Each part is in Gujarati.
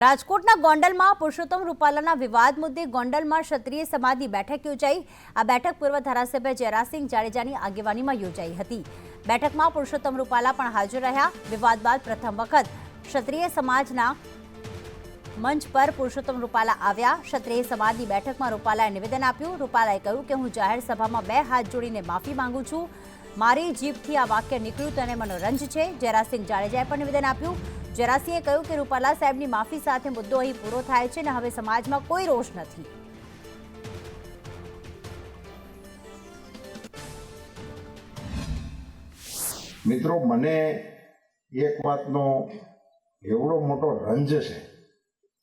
રાજકોટના ગોંડલમાં પુરુષોત્તમ રૂપાલાના વિવાદ મુદ્દે ગોંડલમાં ક્ષત્રિય સમાજની બેઠક યોજાઈ। આ બેઠક પૂર્વ ધારાસભ્ય જયરાજસિંહ જાડેજાની આગેવાનીમાં યોજાઈ હતી। બેઠકમાં પુરુષોત્તમ રૂપાલા પણ હાજર રહ્યા। વિવાદ બાદ પ્રથમ વખત ક્ષત્રિય સમાજના મંચ પર પુરુષોત્તમ રૂપાલા આવ્યા। ક્ષત્રિય સમાજની બેઠકમાં રૂપાલાએ નિવેદન આપ્યું। રૂપાલાએ કહ્યું કે હું જાહેર સભામાં 2 હાથ જોડીને માફી માંગુ છું। મારી જીભથી આ વાક્ય નીકળ્યું તેને મનોરંજ છે। જયરાજસિંહ જાડેજાએ પણ નિવેદન આપ્યું। જયરાજસિંહે કહ્યું કે રૂપાલા સાહેબની માફી સાથે મુદ્દો અહીં પૂરો થાય છે અને હવે સમાજમાં કોઈ રોષ નથી। મિત્રો, મને એક વાતનો એવડો મોટો રંજ છે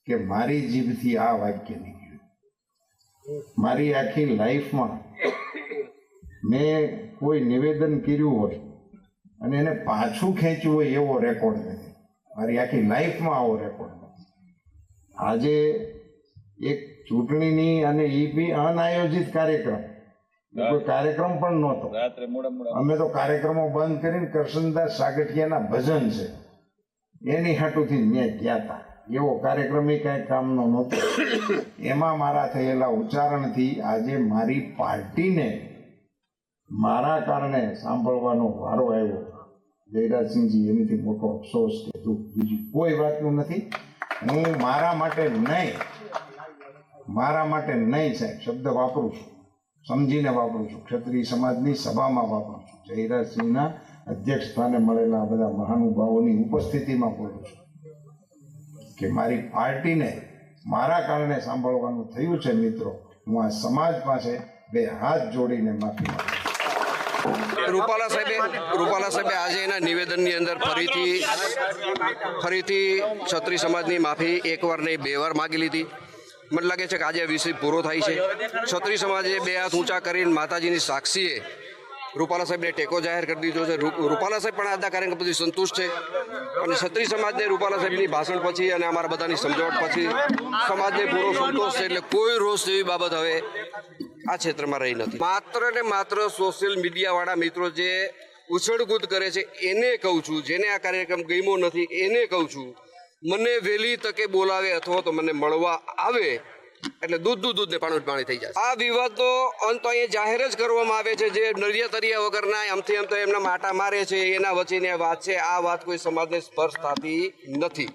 કે મારી જીભથી આ વાક્ય નીકળ્યું। મારી આખી લાઈફમાં મેં કોઈ નિવેદન કર્યું હોય અને એને પાછું ખેંચ્યું હોય એવો રેકોર્ડ નથી। મારી આખી લાઈફમાં આવો રેકોર્ડ નથી। આજે એક ચૂંટણીની અને એ બી અનાયોજિત કાર્યક્રમ, કોઈ કાર્યક્રમ પણ નહોતો। અમે તો કાર્યક્રમો બંધ કરીને કરશનદાસ સાગઠિયાના ભજન છે એની હાટુથી મેં ગયા હતા। એવો કાર્યક્રમ એ કાંઈ કામનો નહોતો। એમાં મારા થયેલા ઉચ્ચારણથી આજે મારી પાર્ટીને મારા કારણે સાંભળવાનો વારો આવ્યો। જયરાજસિંહજી, એનીથી મોટો અફસોસ કે દુઃખ બીજું કોઈ વાતનું નથી। હું મારા માટે નહીં સાહેબ શબ્દ વાપરું છું, સમજીને વાપરું છું, ક્ષત્રિય સમાજની સભામાં વાપરું છું, જયરાજસિંહના અધ્યક્ષ સ્થાને મળેલા બધા મહાનુભાવોની ઉપસ્થિતિમાં બોલું છું કે મારી પાર્ટીને મારા કારણે સાંભળવાનું થયું છે। મિત્રો, હું આ સમાજ પાસે 2 હાથ જોડીને માફી માંગુ છું। રૂપાલા સાહેબે આજે એના નિવેદનની અંદર ફરીથી ક્ષત્રિય સમાજની માફી 1 વાર નહીં 2 વાર માગી લીધી। મને લાગે છે કે આજે વિષય પૂરો થાય છે। ક્ષત્રિય સમાજે 2 હાથ ઊંચા કરીને માતાજીની સાક્ષીએ રૂપાલા સાહેબને ટેકો જાહેર કરી દીધો છે। રૂપાલા સાહેબ પણ આજના કાર્યક્રમ પછી સંતુષ્ટ છે અને ક્ષત્રિય સમાજને રૂપાલા સાહેબની ભાષણ પછી અને અમારા બધાની સમજાવટ પછી સમાજને પૂરો સંતોષ છે। એટલે કોઈ રોષ જેવી બાબત હવે આ ક્ષેત્રમાં રહી નથી। માત્ર ને માત્ર સોશિયલ મીડિયાવાળા મિત્રો જે ઉછળકૂદ કરે છે એને કહું છું, જેને આ કાર્યક્રમ ગમ્યો નથી એને કહું છું, મને વહેલી તકે બોલાવે અથવા તો મને મળવા આવે એટલે દૂધ ને પાણી થઈ જાય। આ વિવાદનો અંત અહીંયા જાહેર જ કરવામાં આવે છે। જે નરિયા તરિયા વગરના આમથી આમ તો એમના માટા મારે છે એના વચ્ચેની આ વાત છે। આ વાત કોઈ સમાજને સ્પર્શ થતી નથી।